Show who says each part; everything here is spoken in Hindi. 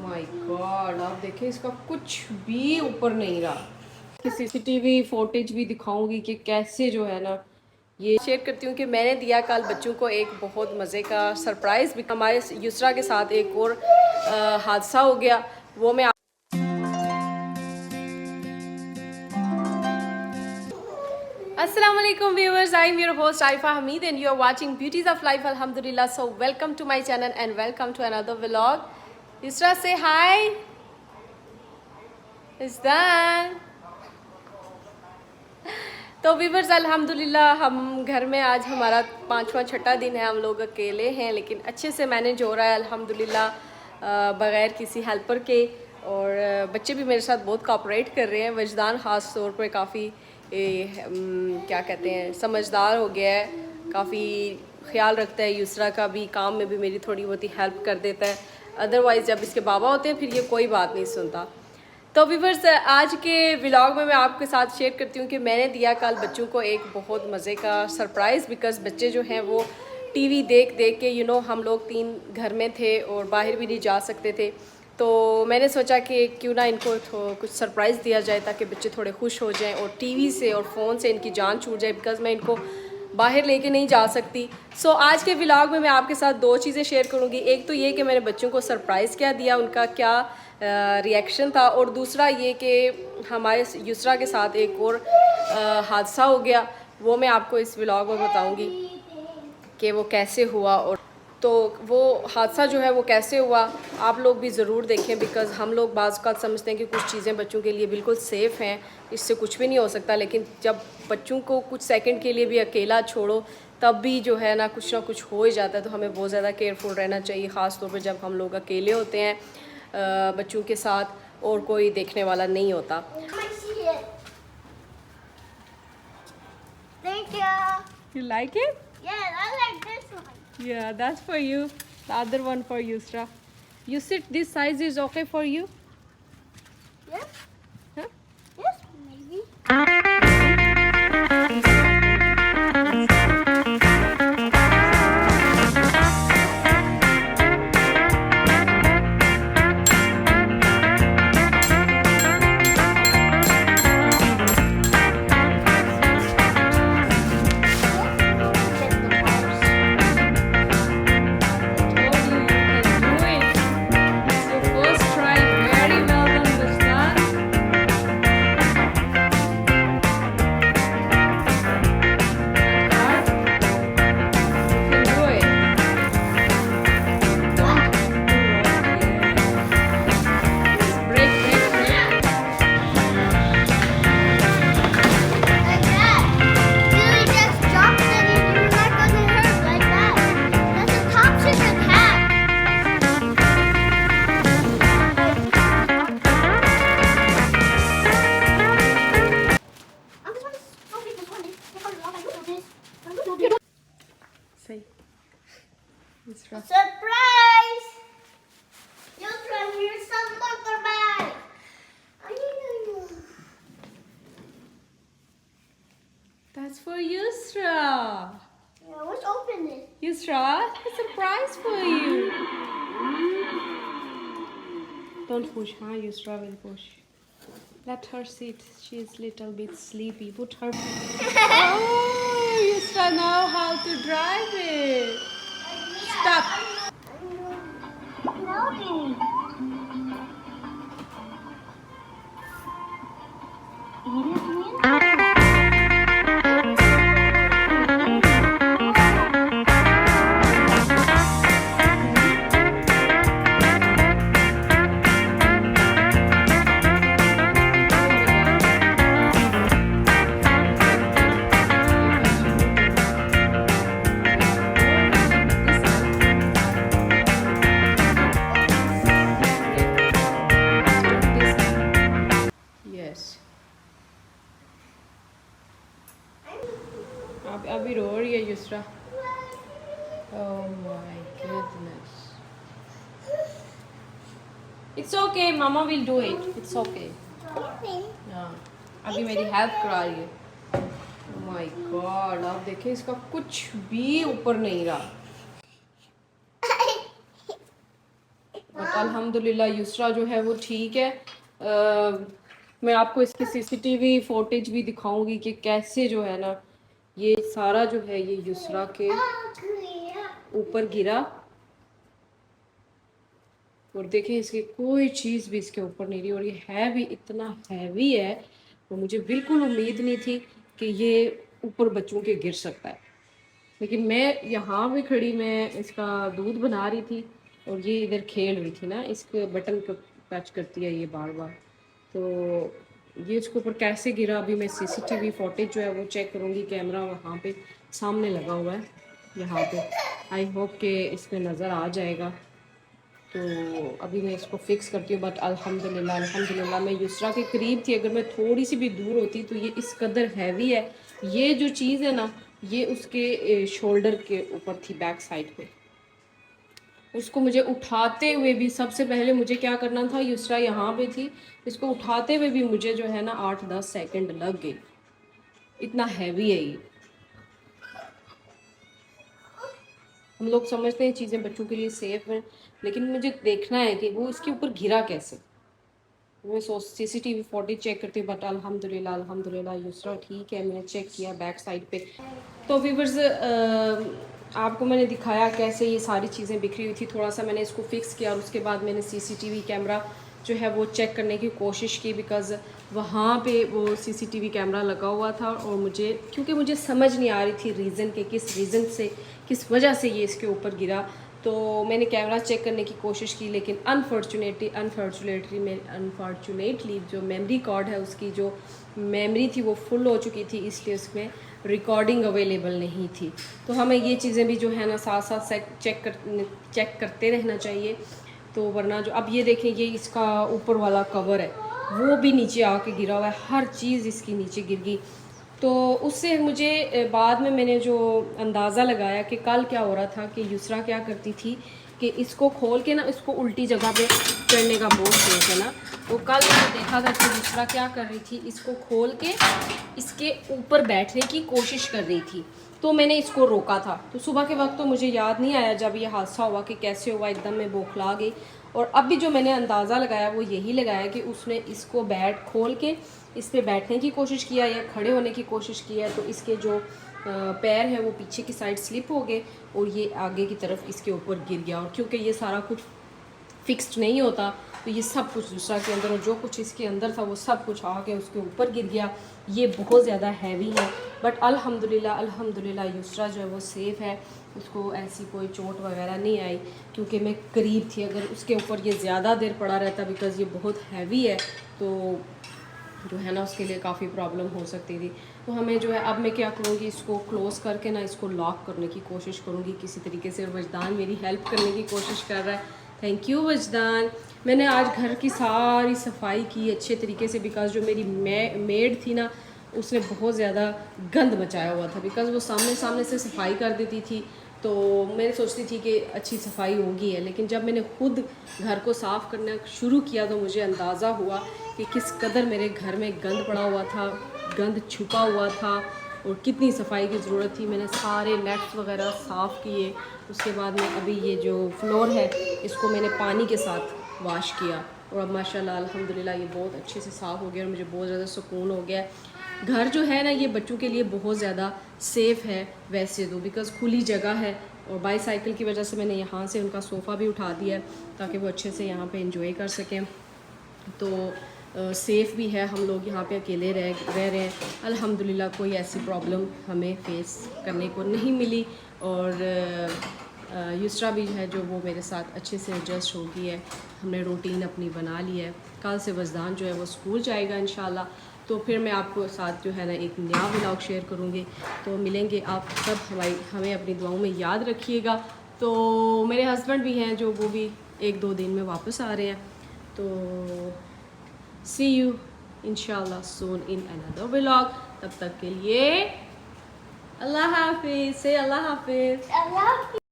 Speaker 1: माय गॉड, आप देखें इसका कुछ भी ऊपर नहीं रहा। कि सीसीटीवी फुटेज भी दिखाऊंगी कि कैसे जो है ना, ये शेयर करती हूँ कि मैंने दिया कल बच्चों को एक बहुत मज़े का सरप्राइज़ भी। हमारे युसरा के साथ एक और हादसा हो गया, वो मैं Assalamu alaikum viewers, I am your host Aifa Hamid and you are watching Beauties of Life Alhamdulillah. So welcome to my channel and welcome to another vlog. Yusra, say hi. It's done. तो व्यूवर्स अल्हम्दुलिल्लाह हम घर में आज हमारा 5वां छठा दिन है। हम लोग अकेले हैं लेकिन अच्छे से मैनेज हो रहा है अल्हम्दुलिल्लाह, बग़ैर किसी हेल्पर के। और बच्चे भी मेरे साथ बहुत कोऑपरेट कर रहे हैं। वजदान ख़ास तौर पे काफ़ी क्या कहते हैं, समझदार हो गया है, काफ़ी ख्याल रखता है। युसरा का भी काम में भी मेरी थोड़ी बहुत ही हेल्प कर देता है। अदरवाइज़ जब इसके बाबा होते हैं फिर ये कोई बात नहीं सुनता। तो व्यूवर्स आज के व्लॉग में मैं आपके साथ शेयर करती हूँ कि मैंने दिया कल बच्चों को एक बहुत मज़े का सरप्राइज़। बिकॉज़ बच्चे जो हैं वो टीवी देख देख के हम लोग 3 घर में थे और बाहर भी नहीं जा सकते थे। तो मैंने सोचा कि क्यों ना इनको कुछ सरप्राइज़ दिया जाए ताकि बच्चे थोड़े खुश हो जाएं और टीवी से और फ़ोन से इनकी जान छूट जाए। बिकॉज़ मैं इनको बाहर लेके नहीं जा सकती। सो आज के व्लॉग में मैं आपके साथ 2 चीज़ें शेयर करूँगी। एक तो ये कि मैंने बच्चों को सरप्राइज़ क्या दिया, उनका क्या रिएक्शन था, और दूसरा ये कि हमारे युसरा के साथ एक और हादसा हो गया, वो मैं आपको इस व्लॉग में बताऊँगी कि वो कैसे हुआ। और तो वो हादसा जो है वो कैसे हुआ आप लोग भी ज़रूर देखें। बिकॉज़ हम लोग बाज़ औक़ात समझते हैं कि कुछ चीज़ें बच्चों के लिए बिल्कुल सेफ़ हैं, इससे कुछ भी नहीं हो सकता। लेकिन जब बच्चों को कुछ सेकंड के लिए भी अकेला छोड़ो तब भी जो है ना कुछ हो ही जाता है। तो हमें बहुत ज़्यादा केयरफुल रहना चाहिए, ख़ास तौर पर जब हम लोग अकेले होते हैं बच्चों के साथ और कोई देखने वाला नहीं होता।
Speaker 2: Thank you.
Speaker 1: You like it?
Speaker 2: Yes, I like this one.
Speaker 1: Yeah, that's for you. The other one for Yusra. You sit, this size is okay for you?
Speaker 2: Yes?
Speaker 1: Huh?
Speaker 2: Yes, maybe. Like that. You just dropped it and you're not gonna hurt like that. That's a top secret hack. I'm just gonna copy this one. I'm gonna do this.
Speaker 1: Say. Yusra.
Speaker 2: Surprise! You're trying to hear some locker bag.
Speaker 1: That's for Yusra.
Speaker 2: Yeah, let's open this.
Speaker 1: Yusra, a surprise for you. Don't push, huh? Yusra will push. Let her sit. She's little bit sleepy. Put her. Oh, Yusra know how to drive it. Stop.
Speaker 2: No.
Speaker 1: Yes. अभी रो रही है Yusra. Oh my goodness. It's okay, Mama will do it. It's okay. हाँ, अभी मेरी हेल्प करा रही है। Oh my God, आप देखें इसका कुछ भी ऊपर नहीं रहा। बट अल्हम्दुलिल्लाह युसरा जो है वो ठीक है। मैं आपको इसकी सीसीटीवी फुटेज भी दिखाऊंगी कि कैसे जो है ना ये सारा जो है ये युसरा के ऊपर गिरा। और देखें इसकी कोई चीज़ भी इसके ऊपर नहीं रही, और ये है भी इतना हैवी है तो मुझे बिल्कुल उम्मीद नहीं थी कि ये ऊपर बच्चों के गिर सकता है। लेकिन मैं यहाँ भी खड़ी, मैं इसका दूध बना रही थी और ये इधर खेल रही थी ना, इसके बटन को टच करती है ये बार बार, तो ये इसके ऊपर कैसे गिरा अभी मैं सीसीटीवी फुटेज जो है वो चेक करूँगी। कैमरा वहाँ पे सामने लगा हुआ है यहाँ पे, आई होप कि इसमें नज़र आ जाएगा। तो अभी मैं इसको फिक्स करती हूँ। बट अल्हम्दुलिल्लाह मैं युसरा के करीब थी, अगर मैं थोड़ी सी भी दूर होती तो ये इस कदर हैवी है। ये जो चीज़ है ना ये उसके शोल्डर के ऊपर थी, बैक साइड पे। उसको मुझे उठाते हुए भी, सबसे पहले मुझे क्या करना था, युसरा यहाँ पे थी, इसको उठाते हुए भी मुझे जो है ना 8-10 सेकंड लग गई, इतना हैवी है ये। हम लोग समझते हैं चीज़ें बच्चों के लिए सेफ हैं, लेकिन मुझे देखना है कि वो इसके ऊपर गिरा कैसे। मैं सीसीटीवी फुटेज चेक करती हूँ। बट अल्हम्दुलिल्लाह युसरा ठीक है। मैंने चेक किया बैक साइड पे। तो व्यूअर्स आपको मैंने दिखाया कैसे ये सारी चीज़ें बिखरी हुई थी। थोड़ा सा मैंने इसको फिक्स किया और उसके बाद मैंने सीसीटीवी कैमरा जो है वो चेक करने की कोशिश की, बिकॉज़ वहाँ पे वो सीसीटीवी कैमरा लगा हुआ था और क्योंकि मुझे समझ नहीं आ रही थी रीज़न के किस रीज़न से, किस वजह से ये इसके ऊपर गिरा। तो मैंने कैमरा चेक करने की कोशिश की, लेकिन अनफॉर्चुनेटली जो मेमोरी कार्ड है उसकी जो मेमोरी थी वो फुल हो चुकी थी, इसलिए उसमें रिकॉर्डिंग अवेलेबल नहीं थी। तो हमें ये चीज़ें भी जो है ना साथ साथ चेक करते रहना चाहिए, तो वरना जो अब ये देखें ये इसका ऊपर वाला कवर है वो भी नीचे आके गिरा हुआ है, हर चीज़ इसकी नीचे गिर गई। तो उससे मुझे बाद में मैंने जो अंदाज़ा लगाया कि कल क्या हो रहा था कि युसरा क्या करती थी कि इसको खोल के ना इसको उल्टी जगह पे चढ़ने का बहुत शौक है ना। तो कल मैंने देखा था कि युसरा क्या कर रही थी, इसको खोल के इसके ऊपर बैठने की कोशिश कर रही थी, तो मैंने इसको रोका था। तो सुबह के वक्त तो मुझे याद नहीं आया जब ये हादसा हुआ कि कैसे हुआ, एकदम मैं बौखला गई। और अब भी जो मैंने अंदाज़ा लगाया वो यही लगाया कि उसने इसको खोल के इस पर बैठने की कोशिश किया या खड़े होने की कोशिश किया, तो इसके जो पैर हैं वो पीछे की साइड स्लिप हो गए और ये आगे की तरफ इसके ऊपर गिर गया। और क्योंकि ये सारा कुछ फिक्स्ड नहीं होता तो ये सब कुछ दूसरा के अंदर, और जो कुछ इसके अंदर था वो सब कुछ आके उसके ऊपर गिर गया। ये बहुत ज़्यादा हैवी है। बट अल्हम्दुलिल्लाह युसरा जो है वो सेफ़ है, उसको ऐसी कोई चोट वगैरह नहीं आई क्योंकि मैं करीब थी। अगर उसके ऊपर ये ज़्यादा देर पड़ा रहता, बिकॉज़ ये बहुत हैवी है, तो जो है ना उसके लिए काफ़ी प्रॉब्लम हो सकती थी। तो हमें जो है अब मैं क्या करूँगी, इसको क्लोज़ करके ना इसको लॉक करने की कोशिश करूँगी किसी तरीके से। वजदान मेरी हेल्प करने की कोशिश कर रहा है, थैंक यू वजदान। मैंने आज घर की सारी सफाई की अच्छे तरीके से, बिकॉज़ जो मेरी मेड थी ना उसने बहुत ज़्यादा गंद मचाया हुआ था, बिकॉज़ वो सामने से सफाई कर देती थी। तो मैं सोचती थी कि अच्छी सफाई होगी है, लेकिन जब मैंने खुद घर को साफ़ करना शुरू किया तो मुझे अंदाज़ा हुआ कि किस कदर मेरे घर में गंद पड़ा हुआ था, गंद छुपा हुआ था और कितनी सफाई की ज़रूरत थी। मैंने सारे नेट्स वगैरह साफ़ किए। उसके बाद में अभी ये जो फ्लोर है इसको मैंने पानी के साथ वॉश किया और अब माशाल्लाह अल्हम्दुलिल्लाह ये बहुत अच्छे से साफ़ हो गया और मुझे बहुत ज़्यादा सुकून हो गया। घर जो है ना ये बच्चों के लिए बहुत ज़्यादा सेफ़ है वैसे तो, बिकॉज़ खुली जगह है और बाईसाइकिल की वजह से मैंने यहाँ से उनका सोफ़ा भी उठा दिया है ताकि वो अच्छे से यहाँ पे एंजॉय कर सकें। तो सेफ़ भी है, हम लोग यहाँ पे अकेले रह रहे हैं। अल्हम्दुलिल्लाह कोई ऐसी प्रॉब्लम हमें फ़ेस करने को नहीं मिली और युसरा भी है जो वो मेरे साथ अच्छे से एडजस्ट हो गई है। हमने रूटीन अपनी बना ली है। कल से वजदान जो है वो स्कूल जाएगा इंशाल्लाह, तो फिर मैं आपको साथ जो है ना एक नया व्लॉग शेयर करूँगी। तो मिलेंगे आप सब, हमें अपनी दुआओं में याद रखिएगा। तो मेरे हस्बैंड भी हैं जो वो भी 1-2 दिन में वापस आ रहे हैं। तो सी यू इंशाल्लाह सून इन अनदर व्लॉग। तब तक के लिए अल्लाह हाफिज़। से अल्लाह हाफिज़।